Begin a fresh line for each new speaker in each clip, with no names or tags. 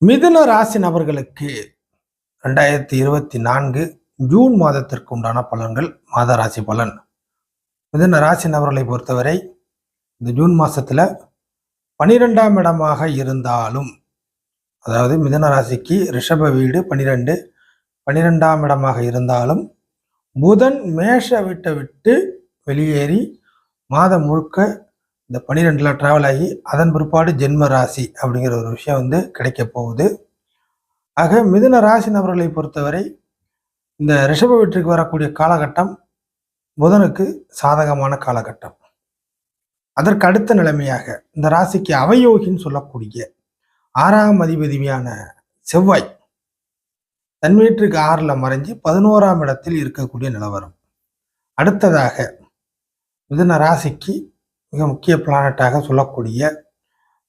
மிதுன ராசி நபர்களுக்கு 2024 ஜூன் மாதத்திற்கு உண்டான பலன்கள். மாத ராசி பலன். மிதுன ராசி நபர்களை பொறுத்தவரை இந்த ஜூன் மாசத்துல 12ஆம் இடமாக இருந்தாலும், அதாவது மிதுன ராசிக்கு ரிஷப வீடு 12ஆம் இடமாக இருந்தாலும், புதன் மேஷ வீட்டை விட்டு வெளியேறி மாதம் முழுக்க இந்த 12ல் டிராவல் ஆகி அதன் பிற்பாடு ஜென்ம ராசி அப்படிங்கிற ஒரு விஷயம் கிடைக்க போகுது. ஆக மிதுன ராசி நபர்களை பொறுத்தவரை இந்த ரிஷப வீட்டிற்கு வரக்கூடிய காலகட்டம் புதனுக்கு சாதகமான காலகட்டம். அதற்கு அடுத்த நிலைமையாக இந்த ராசிக்கு அவயோகின்னு சொல்லக்கூடிய 6ஆம் அதிபதியான செவ்வாய் தன் வீட்டிற்கு 6ல் மறைஞ்சு 11ஆம் இடத்தில் இருக்கக்கூடிய நிலவரம். அடுத்ததாக மிதுன ராசிக்கு மிக முக்கிய பிளானட்டாக சொல்லக்கூடிய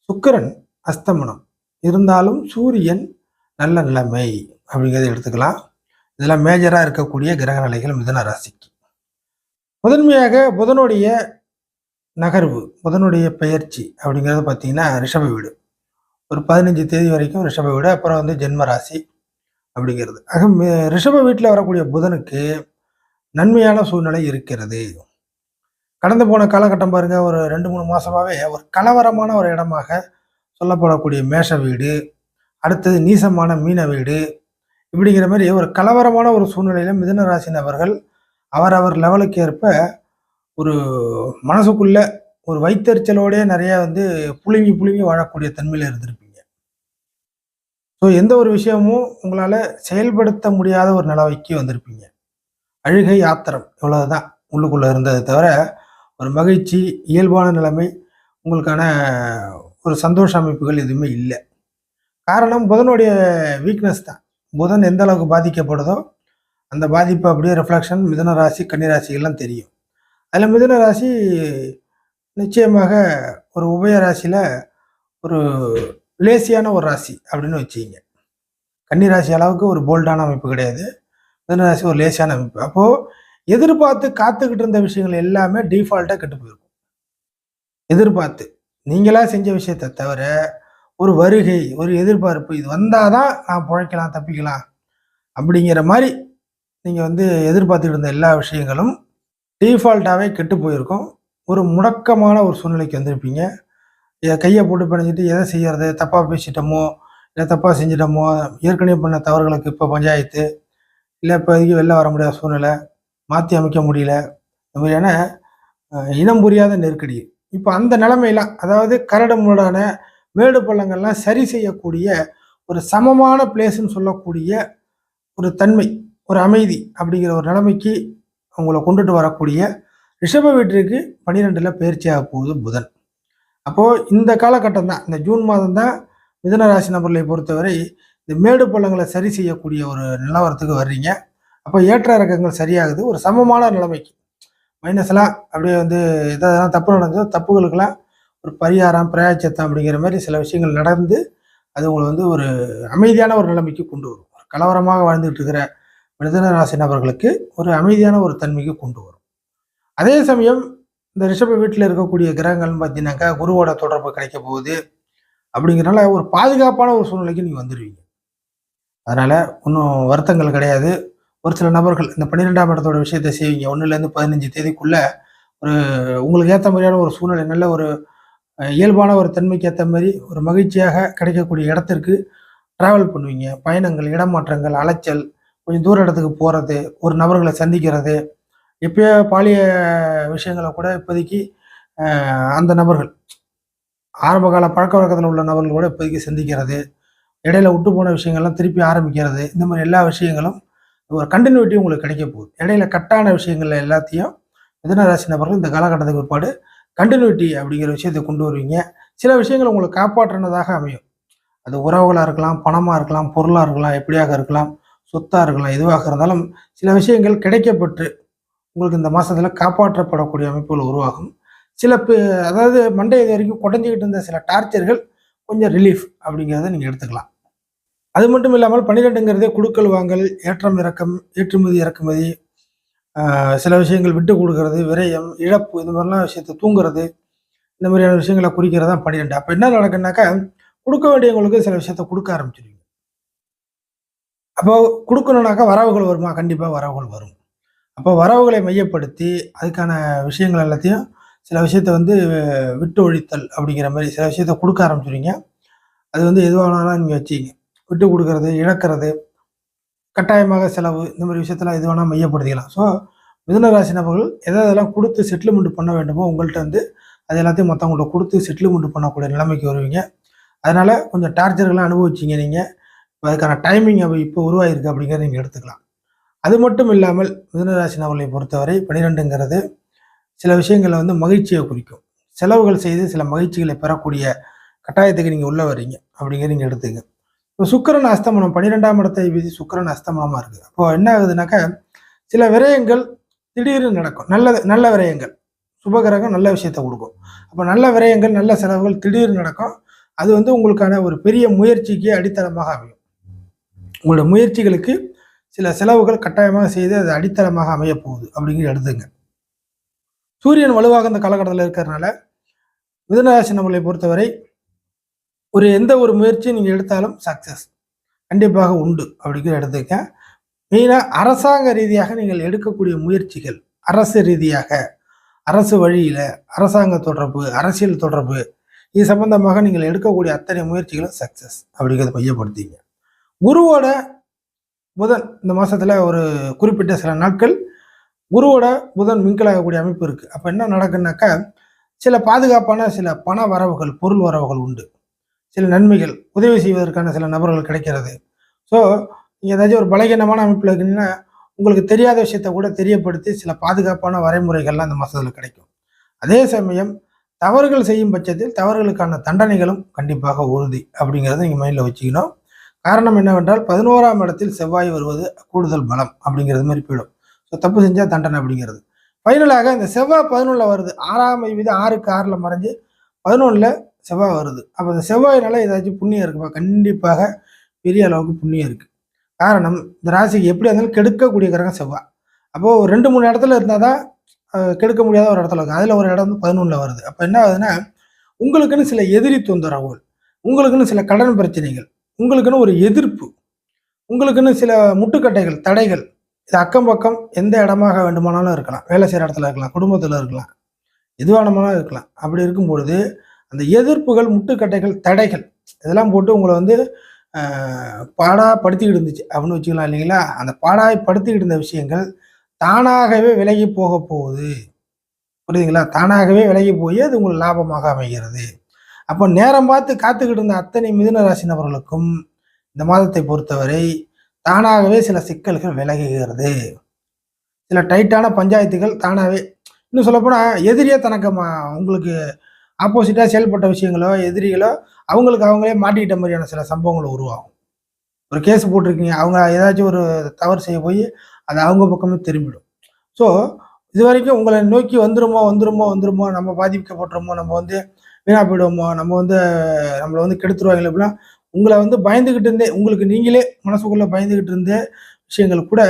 சுக்கிரன் அஸ்தமனம் இருந்தாலும் சூரியன் நல்ல நிலைமை அப்படிங்கிறத எடுத்துக்கலாம். இதெல்லாம் மேஜராக இருக்கக்கூடிய கிரக நிலைகள் மிதுன ராசிக்கு. முதன்மையாக புதனுடைய நகர்வு, புதனுடைய பெயர்ச்சி அப்படிங்கிறது பார்த்தீங்கன்னா ரிஷப வீடு ஒரு 15 தேதி வரைக்கும் ரிஷப வீடு, அப்புறம் ஜென்ம ராசி அப்படிங்கிறது. ஆக ரிஷப வீட்டில் வரக்கூடிய புதனுக்கு நன்மையான சூழ்நிலை இருக்கிறது. கடந்து போன காலகட்டம் பாருங்க, ஒரு 2-3 மாசமாவே ஒரு கலவரமான ஒரு இடமாக சொல்லப்படக்கூடிய மேஷ வீடு, அடுத்தது நீசமான மீன வீடு, இப்படிங்கிற மாதிரி ஒரு கலவரமான ஒரு சூழ்நிலையில மிதுன ராசி நபர்கள் அவரவர் லெவலுக்கு ஏற்ப ஒரு மனசுக்குள்ள ஒரு வைத்தறிச்சலோடே நிறைய புழுங்கி புழுங்கி வாழக்கூடிய தன்மையில இருந்திருப்பீங்க. ஸோ எந்த ஒரு விஷயமும் உங்களால செயல்படுத்த முடியாத ஒரு நிலைமைக்கு வந்திருப்பீங்க. அழுகை, ஆத்திரம் இவ்வளவுதான் உள்ளுக்குள்ள இருந்ததை தவிர ஒரு மகிழ்ச்சி, இயல்பான நிலைமை, உங்களுக்கான ஒரு சந்தோஷ அமைப்புகள் எதுவுமே இல்லை. காரணம் புதனுடைய வீக்னஸ் தான். புதன் எந்த அளவுக்கு பாதிக்கப்படுதோ அந்த பாதிப்பு அப்படியே ரிஃப்ளெக்ஷன் மிதுன ராசி, கன்னி ராசிகள்லாம் தெரியும். அதில் மிதுன ராசி நிச்சயமாக ஒரு உபய ராசியில் ஒரு லேசியான ஒரு ராசி அப்படின்னு வச்சுக்கிங்க. கன்னி ராசி அளவுக்கு ஒரு போல்டான அமைப்பு கிடையாது. மிதுன ராசி ஒரு லேசியான அமைப்பு. அப்போது எதிர்பார்த்து காத்துக்கிட்டு இருந்த விஷயங்கள் எல்லாமே டிஃபால்ட்டாக கெட்டு போயிருக்கும். எதிர்பார்த்து நீங்களா செஞ்ச விஷயத்தை தவிர ஒரு வருகை, ஒரு எதிர்பார்ப்பு, இது வந்தாதான் நான் பிழைக்கலாம், தப்பிக்கலாம் அப்படிங்கிற மாதிரி நீங்கள் எதிர்பார்த்துக்கிட்டு இருந்த எல்லா விஷயங்களும் டிஃபால்ட்டாகவே கெட்டு போயிருக்கும். ஒரு முடக்கமான ஒரு சூழ்நிலைக்கு வந்திருப்பீங்க. கையை போட்டு பிணைஞ்சிட்டு எதை செய்யறது, தப்பாக பேசிட்டோமோ இல்லை தப்பாக செஞ்சிட்டோமோ, ஏற்கனவே பண்ண தவறுகளுக்கு இப்போ பஞ்சாயத்து, இல்லை இப்போதைக்கு வெளில வர முடியாத சூழ்நிலை, மாற்றி அமைக்க முடியல, இந்த மாதிரியான இனம் புரியாத நெருக்கடி. இப்போ அந்த நிலைமையெல்லாம், அதாவது கரடு முரடான மேடு பள்ளங்கள்லாம் சரி செய்யக்கூடிய ஒரு சமமான பிளேஸ்ன்னு சொல்லக்கூடிய ஒரு தன்மை, ஒரு அமைதி அப்படிங்கிற ஒரு நிலைமைக்கு அவங்கள கொண்டுட்டு வரக்கூடிய ரிஷப வீட்டிற்கு 12ல் பயிற்சியாக போகுது புதன். அப்போது இந்த காலகட்டம் தான், இந்த ஜூன் மாதம் தான் மிதுன ராசி நபர்களை பொறுத்தவரை இந்த மேடு பள்ளங்களை சரி செய்யக்கூடிய ஒரு நிலவரத்துக்கு வர்றீங்க. அப்போ ஏற்ற இறக்கங்கள் சரியாகுது. ஒரு சமமான நிலைமைக்கு மைனஸ்லாம் அப்படியே எதெல்லாம் தப்பு நடந்ததோ தப்புகளுக்கெல்லாம் ஒரு பரிகாரம், பிராயச்சித்தம் அப்படிங்கிற மாதிரி சில விஷயங்கள் நடந்து அது உங்களை ஒரு அமைதியான ஒரு நிலைமைக்கு கொண்டு வரும். ஒரு கலவரமாக வாழ்ந்துகிட்டு இருக்கிற மிதுன ராசி நபர்களுக்கு ஒரு அமைதியான ஒரு தன்மைக்கு கொண்டு வரும். அதே சமயம் இந்த ரிஷப வீட்டில் இருக்கக்கூடிய கிரகங்கள்னு பார்த்தீங்கன்னாக்கா குருவோட தொடர்பு கிடைக்க போகுது. அப்படிங்கிறனால ஒரு பாதுகாப்பான ஒரு சூழ்நிலைக்கு நீங்கள் வந்துடுவீங்க. அதனால் ஒன்றும் வருத்தங்கள் கிடையாது. ஒரு சில நபர்கள் இந்த 12ஆம் இடத்தோட விஷயத்தை செய்வீங்க. 1லேருந்து 15 தேதிக்குள்ள ஒரு உங்களுக்கு ஏற்ற மாதிரியான ஒரு சூழ்நிலை, நல்ல ஒரு இயல்பான ஒரு தன்மைக்கு ஏற்ற மாதிரி ஒரு மகிழ்ச்சியாக கிடைக்கக்கூடிய இடத்திற்கு ட்ராவல் பண்ணுவீங்க. பயணங்கள், இடமாற்றங்கள், அலைச்சல், கொஞ்சம் தூர இடத்துக்கு போகிறது, ஒரு நபர்களை சந்திக்கிறது, எப்பயோ பாலிய விஷயங்களை கூட இப்போதைக்கு அந்த நபர்கள் ஆரம்பகால பழக்க வழக்கத்தில் உள்ள நபர்கள் கூட இப்போதைக்கு சந்திக்கிறது, இடையில விட்டு போன விஷயங்கள்லாம் திருப்பி ஆரம்பிக்கிறது, இந்த மாதிரி எல்லா விஷயங்களும் ஒரு கண்டினியூட்டி உங்களுக்கு கிடைக்க போகுது. இடையில கட்டான விஷயங்கள் எல்லாத்தையும் மிதுன ராசி நபர்கள் இந்த காலகட்டத்துக்கு பிற்பாடு கண்டினியூட்டி அப்படிங்கிற விஷயத்தை கொண்டு வருவீங்க. சில விஷயங்கள் உங்களை காப்பாற்றினதாக அமையும். அது உறவுகளாக இருக்கலாம், பணமாக இருக்கலாம், பொருளாக இருக்கலாம், எப்படியாக இருக்கலாம், சொத்தாக இருக்கலாம், எதுவாக இருந்தாலும் சில விஷயங்கள் கிடைக்கப்பட்டு உங்களுக்கு இந்த மாதத்தில் காப்பாற்றப்படக்கூடிய அமைப்புகள் உருவாகும். சில அதாவது மண்டே இது வரைக்கும் குறைஞ்சிக்கிட்டு இருந்த சில டார்ச்சர்கள் கொஞ்சம் ரிலீஃப் அப்படிங்கிறத நீங்கள் எடுத்துக்கலாம். அது மட்டும் இல்லாமல் 12ங்கிறதே குடுக்கல் வாங்கல், ஏற்றம் இறக்கம், ஏற்றுமதி இறக்குமதி, சில விஷயங்கள் விட்டு கொடுக்கறது, விரயம், இழப்பு, இந்த மாதிரிலாம் விஷயத்தை தூங்குறது, இந்த மாதிரியான விஷயங்களை குறிக்கிறது தான் 12. அப்போ என்ன நடக்குன்னாக்கா கொடுக்க வேண்டியவங்களுக்கு சில விஷயத்த கொடுக்க ஆரம்பிச்சிருவீங்க. அப்போ குடுக்கணும்னாக்கா வரவுகள் வருமா? கண்டிப்பா வரவுகள் வரும். அப்போ வரவுகளை மையப்படுத்தி, அதுக்கான விஷயங்கள் எல்லாத்தையும் சில விஷயத்த வந்து விட்டு ஒழித்தல் அப்படிங்கிற மாரி சில விஷயத்த குடுக்க ஆரம்பிச்சுருவீங்க. அது வந்து எதுவா வேணாலும் நீங்க வச்சுக்கங்க. விட்டு குடுக்குறது, இழக்கிறது, கட்டாயமாக செலவு இந்த மாரி விஷயத்தலாம் எது வேணா மையப்படுத்திக்கலாம். ஸோ, மிதுன ராசி நபர்கள் எதெல்லாம் குடுத்து செட்டில்மெண்ட் பண்ண வேண்டுமோ உங்கள்ட்ட வந்து, அது எல்லாத்தையும் மத்தவங்கள்ட்ட குடுத்து செட்டில்மெண்ட் பண்ணக்கூடிய நிலைமைக்கு வருவீங்க. அதனால கொஞ்சம் டார்ச்சர்கள்லாம் அனுபவிச்சீங்க நீங்க. அதுக்கான டைமிங் இப்போ உருவாகிருக்கு அப்படிங்கிறத நீங்க எடுத்துக்கலாம். அது மட்டும் இல்லாமல் மிதுன ராசி நபர்களை பொறுத்தவரை 12ங்கிறது சில விஷயங்கள்ல வந்து மகிழ்ச்சிய குறிக்கும். செலவுகள் செய்து சில மகிழ்ச்சிகளை பெறக்கூடிய கட்டாயத்துக்கு நீங்க உள்ள வர்றீங்க அப்படிங்கிறத நீங்க எடுத்துக்கங்க. இப்போ சுக்கிரன் அஸ்தமனம் 12ஆம் இடத்தை விதி சுக்கிரன் அஸ்தமனமா இருக்கு. அப்போ என்ன ஆகுதுனாக்கா, சில விரயங்கள் திடீர்னு நடக்கும். நல்ல விரயங்கள். சுபகிரகம் நல்ல விஷயத்த குடுக்கும். அப்ப நல்ல விரயங்கள், நல்ல செலவுகள் திடீர்னு நடக்கும். அது வந்து உங்களுக்கான ஒரு பெரிய முயற்சிக்கு அடித்தளமாக அமையும். உங்களோட முயற்சிகளுக்கு சில செலவுகள் கட்டாயமாக செய்து அது அடித்தளமாக அமையப் போகுது அப்படிங்கிறத எடுத்துங்க. சூரியன் வலுவாக இந்த காலகட்டத்தில இருக்கிறனால, மிதுன ராசி நபர்களை பொறுத்தவரை எந்த ஒரு முயற்சியும் நீங்க எடுத்தாலும் சக்சஸ் கண்டிப்பாக உண்டு அப்படிங்கிறத எடுத்துக்க. மெயினா அரசாங்க ரீதியாக நீங்கள் எடுக்கக்கூடிய முயற்சிகள், அரசு ரீதியாக, அரசு வழியில, அரசாங்க தொடர்பு, அரசியல் தொடர்பு இது சம்பந்தமாக நீங்கள் எடுக்கக்கூடிய அத்தனை முயற்சிகளும் சக்சஸ் அப்படிங்கிறத மையப்படுத்திங்க. குருவோட புதன் இந்த மாசத்துல ஒரு குறிப்பிட்ட சில நாட்கள் குருவோட புதன் மிங்கிலாகக்கூடிய அமைப்பு இருக்கு. அப்ப என்ன நடக்குன்னாக்கா, சில பாதுகாப்பான சில பண வரவுகள், பொருள் வரவுகள் உண்டு. சில நன்மைகள், உதவி செய்வதற்கான சில நபர்கள் கிடைக்கிறது. ஸோ, நீங்க ஏதாச்சும் ஒரு பலகீனமான அமைப்புல இருக்கீங்கன்னா, உங்களுக்கு தெரியாத விஷயத்த கூட தெரியப்படுத்தி சில பாதுகாப்பான வரைமுறைகள்லாம் இந்த மாசத்துல கிடைக்கும். அதே சமயம் தவறுகள் செய்யும் பட்சத்தில் தவறுகளுக்கான தண்டனைகளும் கண்டிப்பாக உறுதி அப்படிங்கிறத நீங்க மைண்ட்ல வச்சுக்கணும். காரணம் என்னவென்றால் 11ஆம் இடத்தில் செவ்வாய் வருவது கூடுதல் பலம் அப்படிங்கிறது மாரி போயிடும். ஸோ தப்பு செஞ்சா தண்டனை அப்படிங்கிறது. ஃபைனலாக இந்த செவ்வாய் 11ல வருது. 6ஆம் வீடு 6க்கு 6ல மறைஞ்சு 11ல செவ்வாய் வருது. அப்ப இந்த செவ்வாயினால ஏதாச்சும் புண்ணியம் இருக்குப்பா? கண்டிப்பாக பெரிய அளவுக்கு புண்ணியம் இருக்கு. காரணம் இந்த ராசிக்கு எப்படியா இருந்தாலும் கெடுக்கக்கூடிய கிரகம் செவ்வாய். அப்போ ஒரு 2, 3 இடத்துல இருந்தா தான் கெடுக்க முடியாத ஒரு இடத்துல இருக்கு. அதுல ஒரு இடம் வந்து 11ல வருது. அப்ப என்ன ஆகுதுன்னா, உங்களுக்குன்னு சில எதிரி தொந்தரவுகள், உங்களுக்குன்னு சில கடன் பிரச்சனைகள், உங்களுக்குன்னு ஒரு எதிர்ப்பு, உங்களுக்குன்னு சில முட்டுக்கட்டைகள், தடைகள். இது அக்கம் பக்கம் எந்த இடமாக வேண்டுமானாலும் இருக்கலாம். வேலை செய்ற இடத்துல இருக்கலாம், குடும்பத்துல இருக்கலாம், எதுவா வேணுமானாலும் இருக்கலாம். அப்படி இருக்கும் பொழுது, அந்த எதிர்ப்புகள், முட்டுக்கட்டைகள், தடைகள் இதெல்லாம் போட்டு உங்கள வந்து அ பாடா படுத்திக்கிட்டு இருந்துச்சு அப்படின்னு வச்சுக்கலாம் இல்லைங்களா? அந்த பாடாய் படுத்திக்கிட்டு இருந்த விஷயங்கள் தானாகவே விலகி போக போகுது. புரியுதுங்களா? தானாகவே விலகி போய் அது உங்களுக்கு லாபமாக அமைகிறது. அப்ப நேரம் பார்த்து காத்துக்கிட்டு இருந்த அத்தனை மிதுன ராசி நபர்களுக்கும் இந்த மாதத்தை பொறுத்தவரை தானாகவே சில சிக்கல்கள் விலகுகிறது. சில டைட்டான பஞ்சாயத்துகள் தானாவே இன்னும் சொல்லப்போனா எதிரியே தனக்கு உங்களுக்கு ஆப்போசிட்டா செயல்பட்ட விஷயங்களோ, எதிரிகளோ அவங்களுக்கு அவங்களே மாட்டிக்கிட்ட மாரியான சில சம்பவங்கள் உருவாகும். ஒரு கேஸ் போட்டிருக்கீங்க. அவங்க ஏதாச்சும் ஒரு தவறு செய்ய போய் அது அவங்க பக்கமே திரும்பிடும். ஸோ, இதுவரைக்கும் உங்கள நோக்கி வந்துருமோ, வந்துருமோ, வந்துருமோ, நம்ம பாதிக்கப்பட்டுருமோ, நம்ம வந்து வீணா போயிடுவோமோ, நம்ம வந்து நம்மள வந்து கெடுத்துருவாங்களோ அப்படிலாம் உங்கள வந்து பயந்துகிட்டு இருந்தே உங்களுக்கு நீங்களே மனசுக்குள்ள பயந்துகிட்டு இருந்த விஷயங்கள் கூட,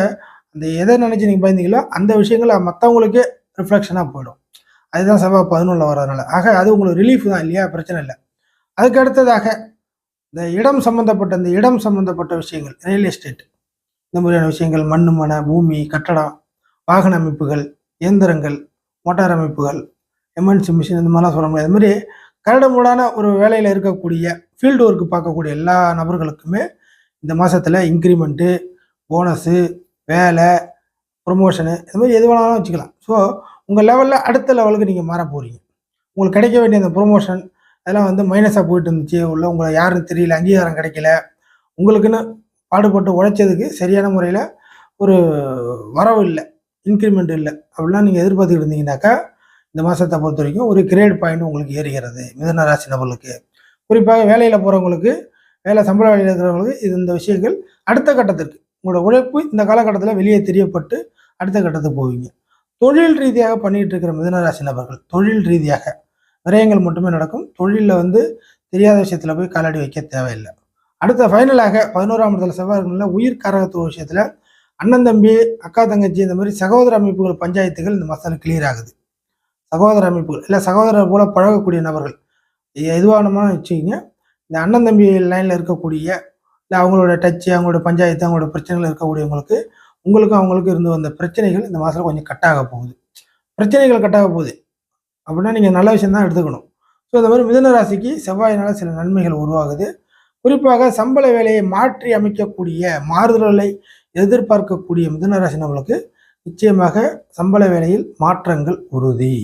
அந்த எத நினைச்சு நீங்க பயந்தீங்களோ, அந்த விஷயங்கள் மத்தவங்களுக்கே ரிஃப்ளெக்ஷனா போயிடும். அதுதான் செவ்வாய் 11ல வர்றதுனால. ஆக அது உங்களுக்கு ரிலீஃப் தான் இல்லையா? பிரச்சனை இல்ல. அதுக்கு அடுத்ததாக இந்த இடம் சம்பந்தப்பட்ட விஷயங்கள், ரியல் எஸ்டேட் இந்த மாதிரியான விஷயங்கள், மண்ணு, மன, பூமி, கட்டடம், வாகன அமைப்புகள், இயந்திரங்கள், மோட்டார் அமைப்புகள், எம்என்சி மிஷின் இந்த மாதிரிலாம் சொல்ல முடியாது. அது மாரி கரடுமுரடான ஒரு வேலையில இருக்கக்கூடிய, ஃபீல்டு ஒர்க் பார்க்கக்கூடிய எல்லா நபர்களுக்குமே இந்த மாசத்துல இன்கிரிமென்ட்டு, போனஸு, வேலை, புரமோஷனு இது மாரி எது வேணாலும் வச்சுக்கலாம். ஸோ, உங்க லெவல்ல அடுத்த லெவலுக்கு நீங்க மாறப் போறீங்க. உங்களுக்கு கிடைக்க வேண்டிய அந்த புரமோஷன் அதெல்லாம் வந்து மைனஸா போயிட்டு இருந்துச்சு. உங்கள யாருன்னு தெரியல, அங்கீகாரம் கிடைக்கல. உங்களுக்குன்னு பாடுபட்டு உழைச்சதுக்கு சரியான முறையில ஒரு வரவு இல்ல. இன்கிரிமெண்ட் இல்ல. அப்படிலாம் நீங்க எதிர்பார்த்துக்கிட்டு இருந்தீங்கன்னாக்கா, இந்த மாசத்த பொறுத்தவரைக்கும் ஒரு கிரேட் பாயிண்ட் உங்களுக்கு ஏறுகிறது. மிதுன ராசி நபர்களுக்கு. குறிப்பாக வேலையில போறவங்களுக்கு, சம்பள வேலையில இருக்கிறவங்களுக்கு இந்த விஷயங்கள் அடுத்த கட்டத்திற்கு உங்களோட உழைப்பு இந்த காலகட்டத்தில வெளியே தெரியப்பட்டு அடுத்த கட்டத்துக்கு போவீங்க. தொழில் ரீதியாக பண்ணிட்டு இருக்கிற மிதுன ராசி நபர்கள், தொழில் ரீதியாக விரயங்கள் மட்டுமே நடக்கும். தொழில்ல வந்து தெரியாத விஷயத்துல போய் காலடி வைக்க தேவையில்ல. அடுத்த ஃபைனலாக 11ஆம் இடத்துல செவ்வாய் இருக்கனால உயிர் காரகத்துவ விஷயத்துல அண்ணன், தம்பி, அக்கா, தங்கச்சி இந்த மாரி சகோதர அமைப்புகள் பஞ்சாயத்துகள் இந்த மாசத்துல கிளியர் ஆகுது. சகோதர அமைப்புகள், இல்ல சகோதரர் போல பழகக்கூடிய நபர்கள் எதுவானமா வச்சுக்கங்க. இந்த அண்ணன் தம்பி லைனில் இருக்கக்கூடிய, இல்லை அவங்களோட டச்சு, அவங்களோட பஞ்சாயத்து, அவங்களோட பிரச்சனைகள் இருக்கக்கூடியவங்களுக்கு உங்களுக்கும் அவங்களுக்கும் இருந்து வந்த பிரச்சனைகள் இந்த மாதத்தில் கொஞ்சம் கட்டாக போகுது. பிரச்சனைகள் கட்டாக போகுது அப்படின்னா நீங்கள் நல்ல விஷயம் தான் எடுத்துக்கணும். ஸோ இந்த மாதிரி மிதுன ராசிக்கு செவ்வாயினால் சில நன்மைகள் உருவாகுது. குறிப்பாக சம்பள வேலையை மாற்றி அமைக்கக்கூடிய, மாறுதல்களை எதிர்பார்க்கக்கூடிய மிதுன ராசி நம்மளுக்கு நிச்சயமாக சம்பள வேலையில் மாற்றங்கள் உறுதி.